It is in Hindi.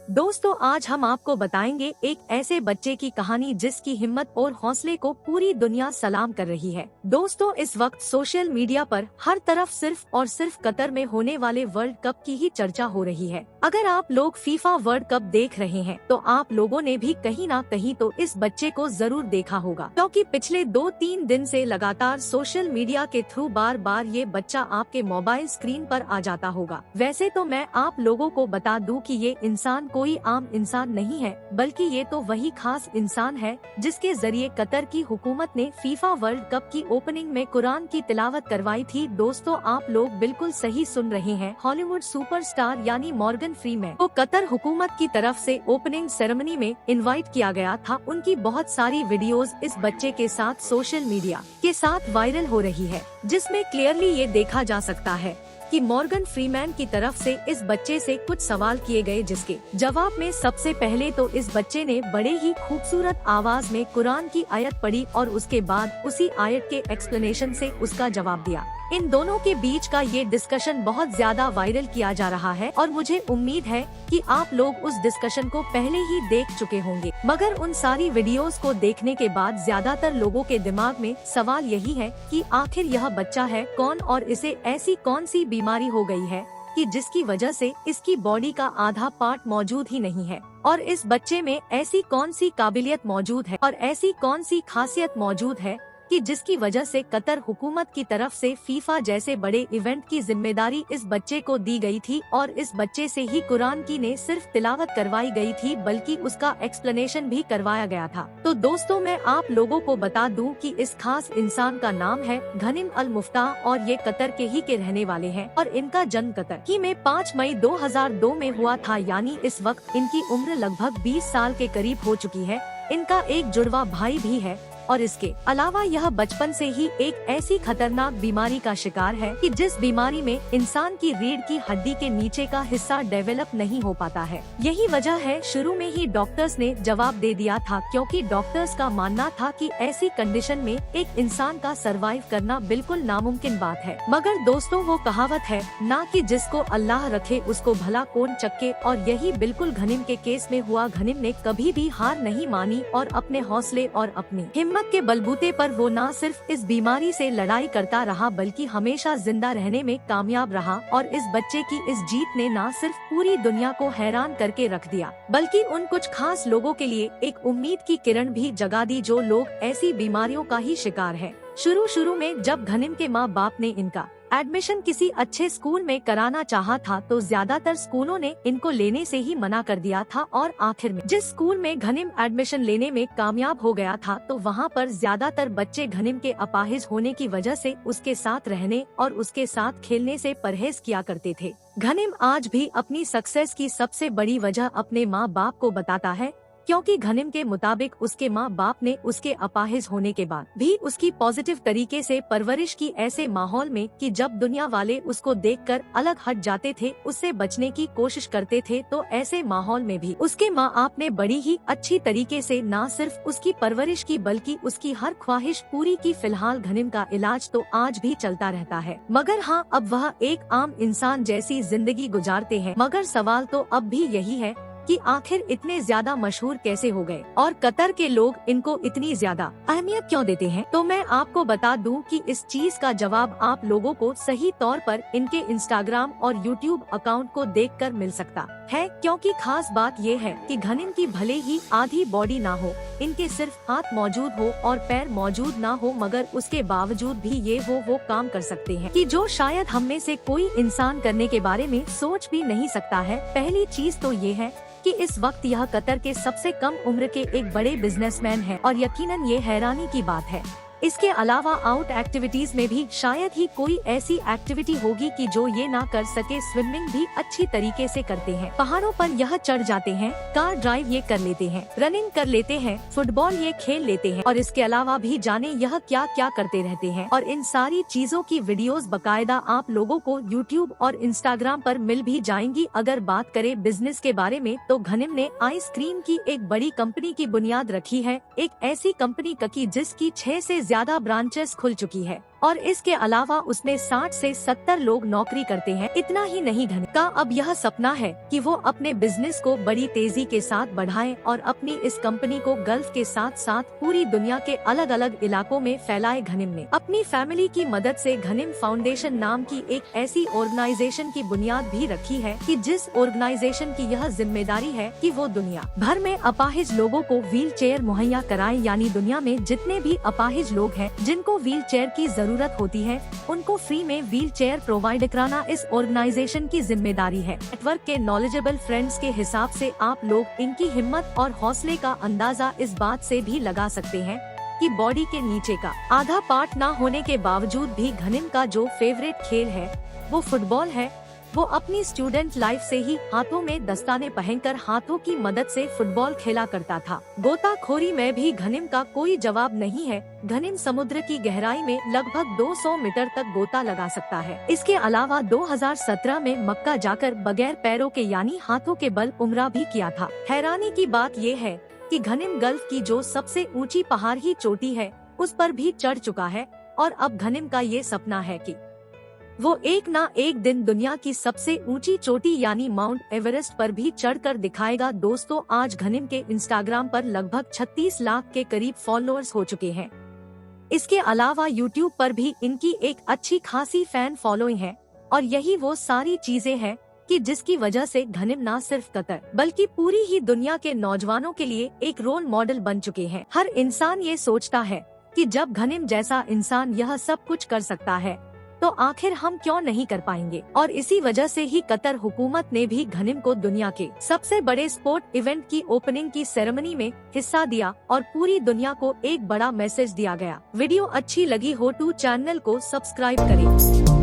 दोस्तों आज हम आपको बताएंगे एक ऐसे बच्चे की कहानी जिसकी हिम्मत और हौसले को पूरी दुनिया सलाम कर रही है। दोस्तों इस वक्त सोशल मीडिया पर हर तरफ सिर्फ और सिर्फ कतर में होने वाले वर्ल्ड कप की ही चर्चा हो रही है। अगर आप लोग फीफा वर्ल्ड कप देख रहे हैं तो आप लोगों ने भी कहीं ना कहीं तो इस बच्चे को जरूर देखा होगा, क्योंकि पिछले 2-3 दिन से लगातार सोशल मीडिया के थ्रू बार बार ये बच्चा आपके मोबाइल स्क्रीन पर आ जाता होगा। वैसे तो मैं आप लोगों को बता दूं कि ये इंसान कोई आम इंसान नहीं है, बल्कि ये तो वही खास इंसान है जिसके जरिए कतर की हुकूमत ने फीफा वर्ल्ड कप की ओपनिंग में कुरान की तिलावत करवाई थी। दोस्तों आप लोग बिल्कुल सही सुन रहे हैं, हॉलीवुड सुपरस्टार यानी मॉर्गन फ्रीमैन को कतर हुकूमत की तरफ से ओपनिंग सेरेमनी में इनवाइट किया गया था। उनकी बहुत सारी वीडियोस इस बच्चे के साथ सोशल मीडिया के साथ वायरल हो रही है, जिसमें क्लियरली ये देखा जा सकता है कि मॉर्गन फ्रीमैन की तरफ से इस बच्चे से कुछ सवाल किए गए, जिसके जवाब में सबसे पहले तो इस बच्चे ने बड़े ही खूबसूरत आवाज में कुरान की आयत पढ़ी और उसके बाद उसी आयत के एक्सप्लेनेशन से उसका जवाब दिया। इन दोनों के बीच का ये डिस्कशन बहुत ज्यादा वायरल किया जा रहा है और मुझे उम्मीद है कि आप लोग उस डिस्कशन को पहले ही देख चुके होंगे। मगर उन सारी वीडियोस को देखने के बाद ज्यादातर लोगों के दिमाग में सवाल यही है कि आखिर यह बच्चा है कौन और इसे ऐसी कौन सी बीमारी हो गई है कि जिसकी वजह से इसकी बॉडी का आधा पार्ट मौजूद ही नहीं है, और इस बच्चे में ऐसी कौन सी काबिलियत मौजूद है और ऐसी कौन सी खासियत मौजूद है कि जिसकी वजह से कतर हुकूमत की तरफ से फीफा जैसे बड़े इवेंट की जिम्मेदारी इस बच्चे को दी गई थी और इस बच्चे से ही कुरान की ने सिर्फ तिलावत करवाई गई थी, बल्कि उसका एक्सप्लेनेशन भी करवाया गया था। तो दोस्तों मैं आप लोगों को बता दूं कि इस खास इंसान का नाम है गनिम अल मुफ्ताह और ये कतर के ही के रहने वाले हैं और इनका जन्म कतर ही में 5 मई 2002 में हुआ था, यानी इस वक्त इनकी उम्र लगभग 20 साल के करीब हो चुकी है। इनका एक जुड़वा भाई भी है और इसके अलावा यह बचपन से ही एक ऐसी खतरनाक बीमारी का शिकार है कि जिस बीमारी में इंसान की रीढ़ की हड्डी के नीचे का हिस्सा डेवलप नहीं हो पाता है। यही वजह है शुरू में ही डॉक्टर्स ने जवाब दे दिया था, क्योंकि डॉक्टर्स का मानना था कि ऐसी कंडीशन में एक इंसान का सरवाइव करना बिल्कुल नामुमकिन बात है। मगर दोस्तों वो कहावत है ना कि जिसको अल्लाह रखे उसको भला कौन चक्के, और यही बिल्कुल गनिम के केस में हुआ। गनिम ने कभी भी हार नहीं मानी और अपने हौसले और अपनी हिम्मत के बलबूते पर वो न सिर्फ इस बीमारी से लड़ाई करता रहा बल्कि हमेशा जिंदा रहने में कामयाब रहा। और इस बच्चे की इस जीत ने न सिर्फ पूरी दुनिया को हैरान करके रख दिया, बल्कि उन कुछ खास लोगों के लिए एक उम्मीद की किरण भी जगा दी जो लोग ऐसी बीमारियों का ही शिकार है। शुरू में जब गनिम के माँ बाप ने इनका एडमिशन किसी अच्छे स्कूल में कराना चाहा था तो ज्यादातर स्कूलों ने इनको लेने से ही मना कर दिया था, और आखिर में जिस स्कूल में गनिम एडमिशन लेने में कामयाब हो गया था तो वहाँ पर ज्यादातर बच्चे गनिम के अपाहिज होने की वजह से उसके साथ रहने और उसके साथ खेलने से परहेज किया करते थे। गनिम आज भी अपनी सक्सेस की सबसे बड़ी वजह अपने माँ बाप को बताता है, क्योंकि गनिम के मुताबिक उसके माँ बाप ने उसके अपाहिज होने के बाद भी उसकी पॉजिटिव तरीके से परवरिश की, ऐसे माहौल में कि जब दुनिया वाले उसको देखकर अलग हट जाते थे, उससे बचने की कोशिश करते थे, तो ऐसे माहौल में भी उसके माँ बाप ने बड़ी ही अच्छी तरीके से न सिर्फ उसकी परवरिश की बल्कि उसकी हर ख्वाहिश पूरी की। फिलहाल गनिम का इलाज तो आज भी चलता रहता है, मगर हाँ अब वह एक आम इंसान जैसी जिंदगी गुजारते हैं। मगर सवाल तो अब भी यही है कि आखिर इतने ज्यादा मशहूर कैसे हो गए और कतर के लोग इनको इतनी ज्यादा अहमियत क्यों देते हैं। तो मैं आपको बता दूं कि इस चीज का जवाब आप लोगों को सही तौर पर इनके इंस्टाग्राम और यूट्यूब अकाउंट को देखकर मिल सकता है, क्योंकि खास बात ये है कि गनिम की भले ही आधी बॉडी ना हो, इनके सिर्फ हाथ मौजूद हो और पैर मौजूद ना हो, मगर उसके बावजूद भी ये वो काम कर सकते हैं कि जो शायद हम में से कोई इंसान करने के बारे में सोच भी नहीं सकता है। पहली चीज तो ये है कि इस वक्त यह कतर के सबसे कम उम्र के एक बड़े बिजनेसमैन हैं और यकीनन ये हैरानी की बात है। इसके अलावा आउट एक्टिविटीज में भी शायद ही कोई ऐसी एक्टिविटी होगी कि जो ये ना कर सके। स्विमिंग भी अच्छी तरीके से करते हैं, पहाड़ों पर यह चढ़ जाते हैं, कार ड्राइव ये कर लेते हैं, रनिंग कर लेते हैं, फुटबॉल ये खेल लेते हैं, और इसके अलावा भी जाने यह क्या क्या करते रहते हैं। और इन सारी चीजों की वीडियोस बकायदा आप लोगों को यूट्यूब और इंस्टाग्राम पर मिल भी जाएंगी। अगर बात करें बिजनेस के बारे में तो गनिम ने आइसक्रीम की एक बड़ी कंपनी की बुनियाद रखी है, एक ऐसी कंपनी की जिसकी 6 से ज्यादा ब्रांचेस खुल चुकी है। और इसके अलावा उसमें 60 से 70 लोग नौकरी करते हैं। इतना ही नहीं, घनिम का अब यह सपना है कि वो अपने बिजनेस को बड़ी तेजी के साथ बढ़ाएं और अपनी इस कंपनी को गल्फ के साथ साथ पूरी दुनिया के अलग अलग इलाकों में फैलाए। घनिम ने अपनी फैमिली की मदद से घनिम फाउंडेशन नाम की एक ऐसी ऑर्गेनाइजेशन की बुनियाद भी रखी है कि जिस ऑर्गेनाइजेशन की यह जिम्मेदारी है कि वो दुनिया भर में अपाहिज लोगों को व्हील चेयर मुहैया कराए, यानी दुनिया में जितने भी अपाहिज लोग हैं जिनको व्हील चेयर की जरूरत होती है उनको फ्री में व्हील चेयर प्रोवाइड कराना इस ऑर्गेनाइजेशन की जिम्मेदारी है। नेटवर्क के नॉलेजेबल फ्रेंड्स के हिसाब से आप लोग इनकी हिम्मत और हौसले का अंदाजा इस बात से भी लगा सकते हैं कि बॉडी के नीचे का आधा पार्ट ना होने के बावजूद भी घनिम का जो फेवरेट खेल है वो फुटबॉल है। वो अपनी स्टूडेंट लाइफ से ही हाथों में दस्ताने पहनकर हाथों की मदद से फुटबॉल खेला करता था। गोताखोरी में भी घनिम का कोई जवाब नहीं है। घनिम समुद्र की गहराई में लगभग 200 मीटर तक गोता लगा सकता है। इसके अलावा 2017 में मक्का जाकर बगैर पैरों के यानी हाथों के बल उम्रा भी किया था। हैरानी की बात ये है कि घनिम गल्फ की जो सबसे ऊंची पहाड़ी चोटी है उस पर भी चढ़ चुका है और अब घनिम का ये सपना है कि वो एक ना एक दिन दुनिया की सबसे ऊंची चोटी यानी माउंट एवरेस्ट पर भी चढ़कर दिखाएगा। दोस्तों, आज घनिम के इंस्टाग्राम पर लगभग 36 लाख के करीब फॉलोअर्स हो चुके हैं। इसके अलावा यूट्यूब पर भी इनकी एक अच्छी खासी फैन फॉलोइंग है और यही वो सारी चीजें हैं कि जिसकी वजह से घनिम न सिर्फ कतर बल्कि पूरी ही दुनिया के नौजवानों के लिए एक रोल मॉडल बन चुके हैं। हर इंसान ये सोचता है कि जब घनिम जैसा इंसान यह सब कुछ कर सकता है तो आखिर हम क्यों नहीं कर पाएंगे। और इसी वजह से ही कतर हुकूमत ने भी घनिम को दुनिया के सबसे बड़े स्पोर्ट इवेंट की ओपनिंग की सेरेमनी में हिस्सा दिया और पूरी दुनिया को एक बड़ा मैसेज दिया गया। वीडियो अच्छी लगी हो तो चैनल को सब्सक्राइब करें।